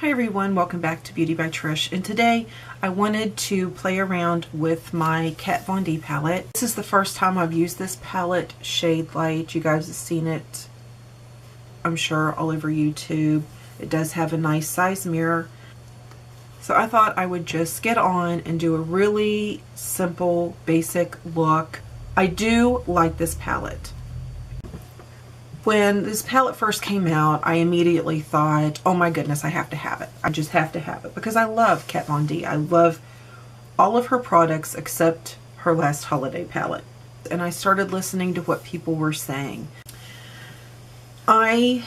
Hi everyone, welcome back to Beauty by Trish, and today I wanted to play around with my Kat Von D palette. This is the first time I've used this palette, Shade Light. You guys have seen it, I'm sure, all over YouTube. It does have a nice size mirror. So I thought I would just get on and do a really simple, basic look. I do like this palette. When this palette first came out, I immediately thought, oh my goodness, I have to have it. I just have to have it because I love Kat Von D. I love all of her products except her last holiday palette. And I started listening to what people were saying. I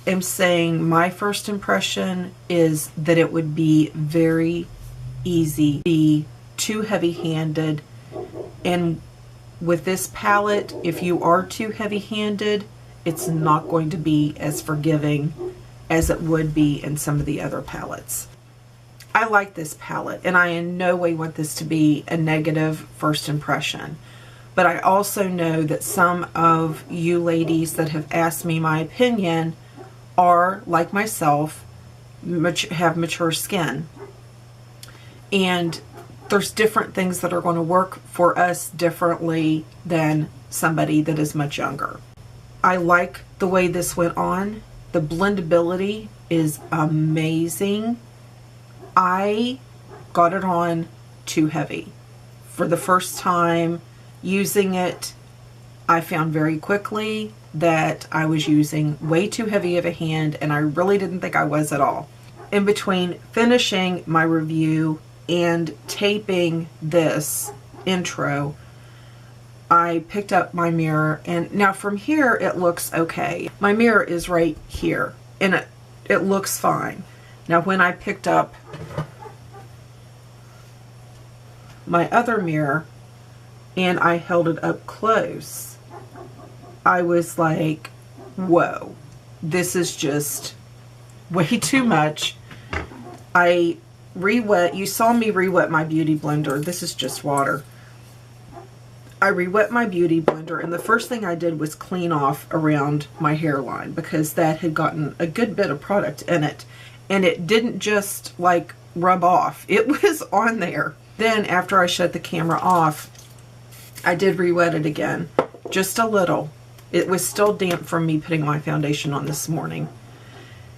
am saying my first impression is that it would be very easy, be too heavy-handed. And with this palette, if you are too heavy-handed, it's not going to be as forgiving as it would be in some of the other palettes. I like this palette, and I in no way want this to be a negative first impression. But I also know that some of you ladies that have asked me my opinion are, like myself, have mature skin. And there's different things that are going to work for us differently than somebody that is much younger. I like the way this went on. The blendability is amazing. I got it on too heavy. For the first time using it, I found very quickly that I was using way too heavy of a hand, and I really didn't think I was at all. In between finishing my review and taping this intro, I picked up my mirror, and now from here it looks okay. My mirror is right here, and it looks fine. Now when I picked up my other mirror and I held it up close, I was like, whoa, this is just way too much. I re-wet, you saw me re-wet my beauty blender. This is just water. I re-wet my beauty blender, and the first thing I did was clean off around my hairline because that had gotten a good bit of product in it, and it didn't just like rub off. It was on there. Then after I shut the camera off, I did re-wet it again, just a little. It was still damp from me putting my foundation on this morning.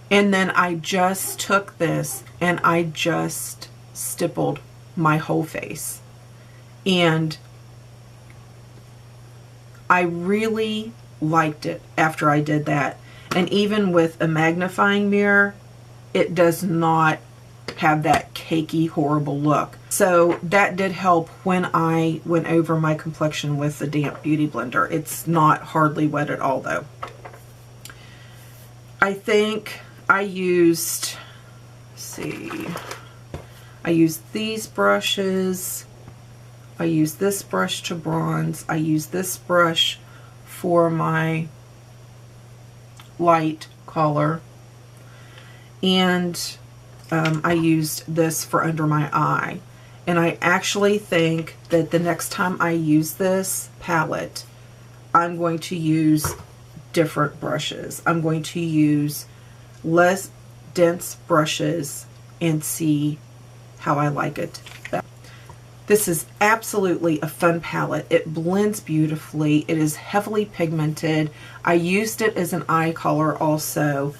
And then I just took this and I just stippled my whole face. And I really liked it after I did that. And even with a magnifying mirror, it does not have that cakey, horrible look. So that did help when I went over my complexion with the damp beauty blender. It's not hardly wet at all though. I think I used, let's see, I used these brushes. I use this brush to bronze. I use this brush for my light color. And I used this for under my eye. And I actually think that the next time I use this palette, I'm going to use different brushes. I'm going to use less dense brushes and see how I like it. This is absolutely a fun palette. It blends beautifully. It is heavily pigmented. I used it as an eye color also.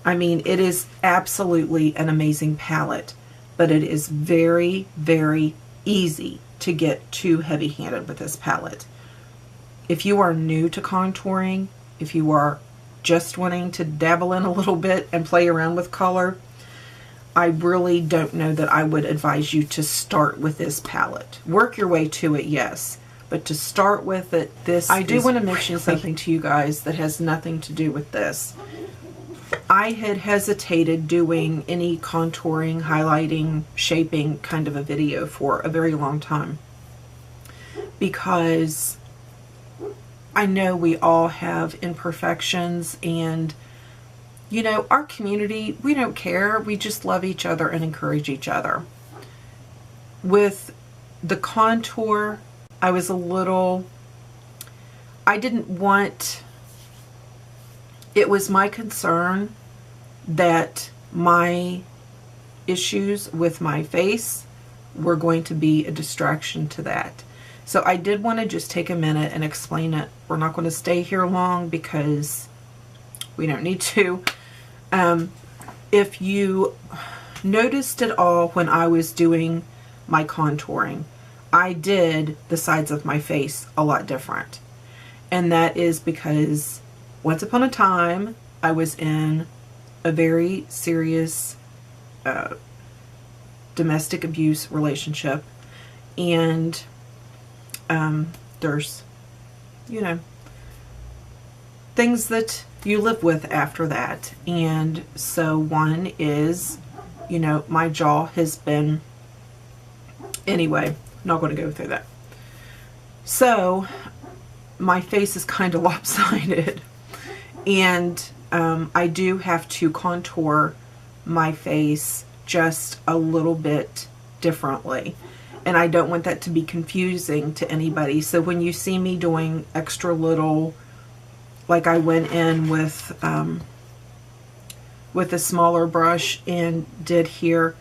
I mean, it is absolutely an amazing palette, but it is very, very easy to get too heavy-handed with this palette. If you are new to contouring, if you are just wanting to dabble in a little bit and play around with color, I really don't know that I would advise you to start with this palette. Work your way to it, yes, but to start with it, I do want to mention something to you guys that has nothing to do with this. I had hesitated doing any contouring, highlighting, shaping kind of a video for a very long time because I know we all have imperfections, and you know, our community, we don't care. We just love each other and encourage each other. With the contour, I was a little, I didn't want, it was my concern that my issues with my face were going to be a distraction to that. So I did want to just take a minute and explain it. We're not going to stay here long because we don't need to. If you noticed at all when I was doing my contouring, I did the sides of my face a lot different. And that is because once upon a time, I was in a very serious domestic abuse relationship. And there's, you know, things that you live with after that. And so one is, you know, my jaw has been, anyway, not going to go through that. So my face is kind of lopsided, and I do have to contour my face just a little bit differently. And I don't want that to be confusing to anybody. So when you see me doing extra little, like I went in with a smaller brush and did here,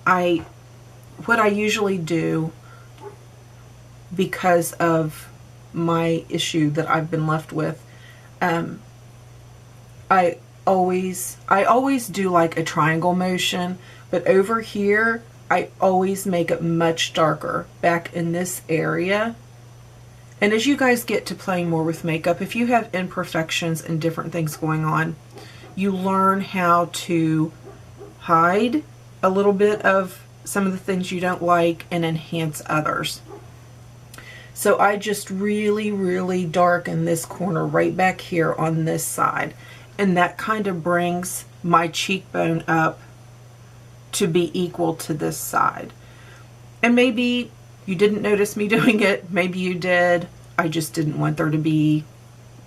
what I usually do, because of my issue that I've been left with, I always do like a triangle motion, but over here I always make it much darker back in this area. And as you guys get to playing more with makeup, if you have imperfections and different things going on, you learn how to hide a little bit of some of the things you don't like and enhance others. So I just really, really darken this corner right back here on this side. And that kind of brings my cheekbone up to be equal to this side. And maybe you didn't notice me doing it. Maybe you did. I just didn't want there to be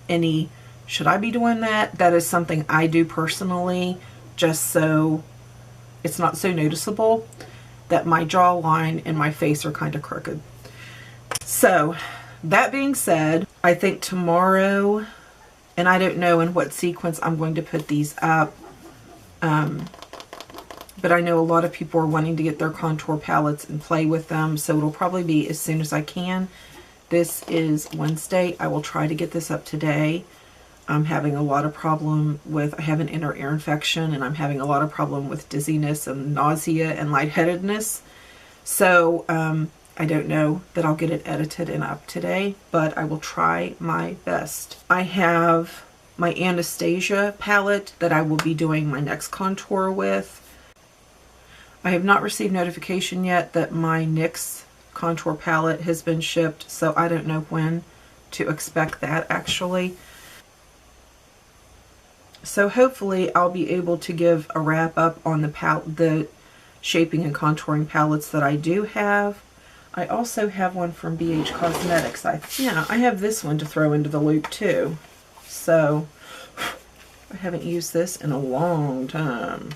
any, should I be doing that? That is something I do personally, just so it's not so noticeable that my jawline and my face are kind of crooked. So that being said, I think tomorrow, and I don't know in what sequence I'm going to put these up, but I know a lot of people are wanting to get their contour palettes and play with them, so it'll probably be as soon as I can. This is Wednesday. I will try to get this up today. I'm having a lot of problem with, I have an inner ear infection, and I'm having a lot of problem with dizziness and nausea and lightheadedness. So I don't know that I'll get it edited and up today, but I will try my best. I have my Anastasia palette that I will be doing my next contour with. I have not received notification yet that my NYX contour palette has been shipped, so I don't know when to expect that actually. So hopefully I'll be able to give a wrap up on the shaping and contouring palettes that I do have. I also have one from BH Cosmetics. I have this one to throw into the loop too. So I haven't used this in a long time.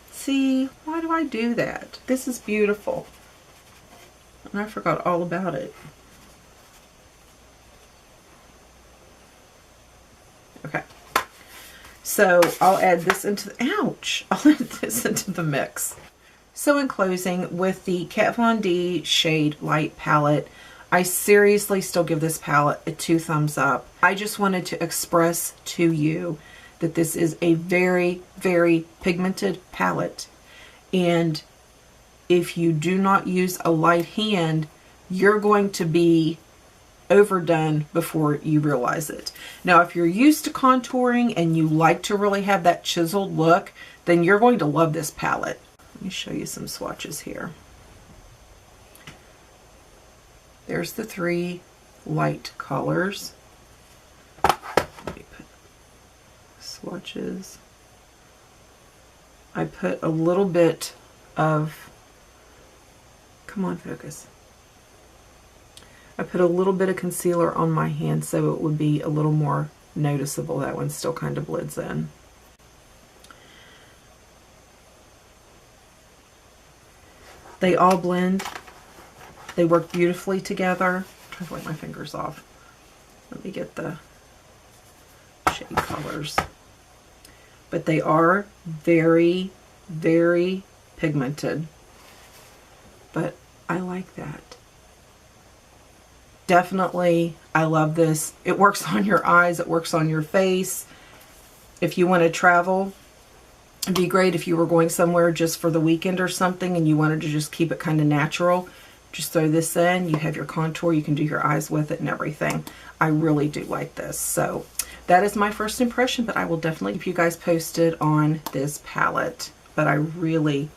See, why do I do that? This is beautiful. And I forgot all about it. Okay. So I'll add this into the, ouch! I'll add this into the mix. So in closing, with the Kat Von D Shade Light palette, I seriously still give this palette a 2 thumbs up. I just wanted to express to you that this is a very, very pigmented palette. And if you do not use a light hand, you're going to be overdone before you realize it. Now, if you're used to contouring and you like to really have that chiseled look, then you're going to love this palette. Let me show you some swatches here. There's the 3 light colors. Let me put swatches. I put a little bit of, come on, focus. I put a little bit of concealer on my hand so it would be a little more noticeable. That one still kind of blends in. They all blend. They work beautifully together. I'm trying to wipe my fingers off. Let me get the shade colors. But they are very, very pigmented. But I like that. Definitely, I love this. It works on your eyes, it works on your face. If you want to travel, it'd be great if you were going somewhere just for the weekend or something and you wanted to just keep it kind of natural. Just throw this in, you have your contour, you can do your eyes with it and everything. I really do like this. So that is my first impression, but I will definitely keep you guys posted on this palette. But I really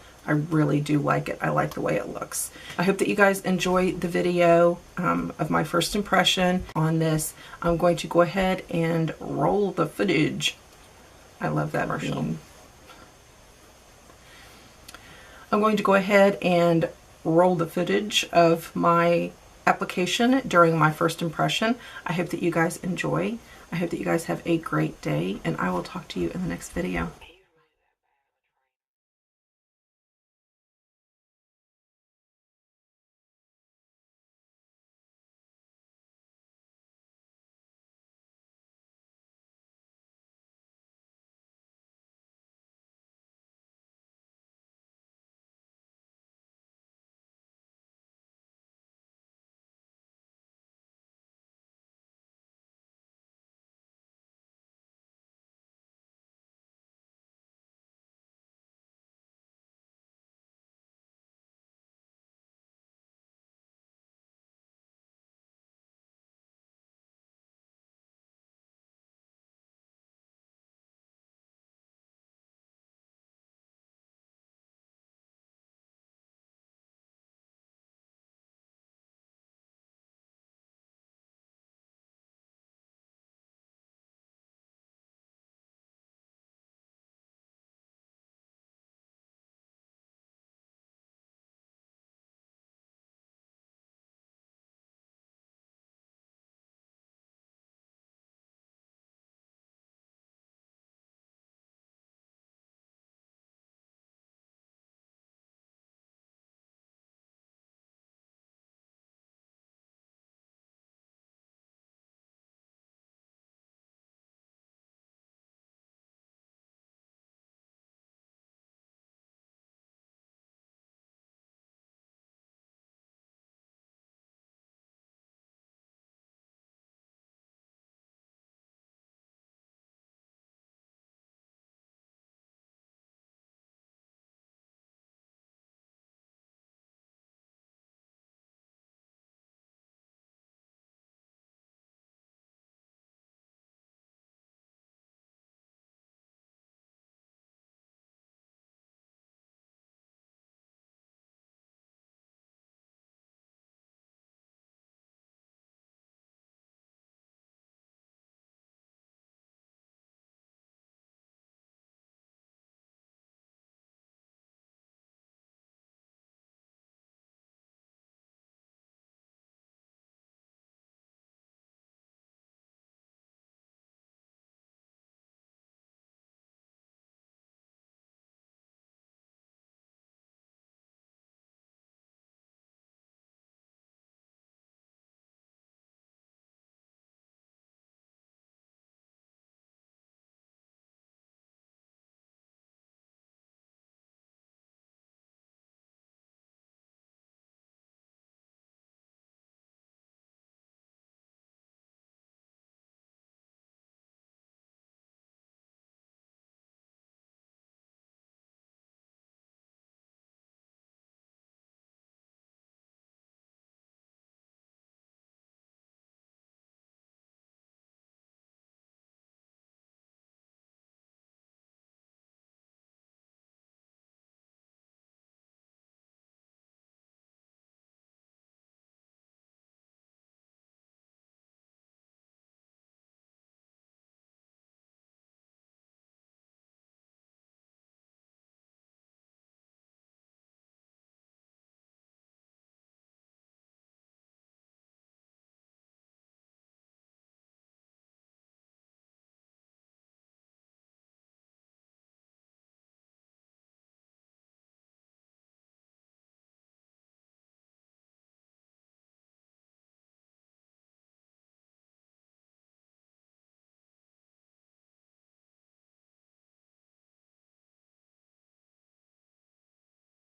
do like it. I like the way it looks. I hope that you guys enjoy the video of my first impression on this. I'm going to go ahead and roll the footage. I love that machine. I'm going to go ahead and roll the footage of my application during my first impression. I hope that you guys enjoy. I hope that you guys have a great day, and I will talk to you in the next video.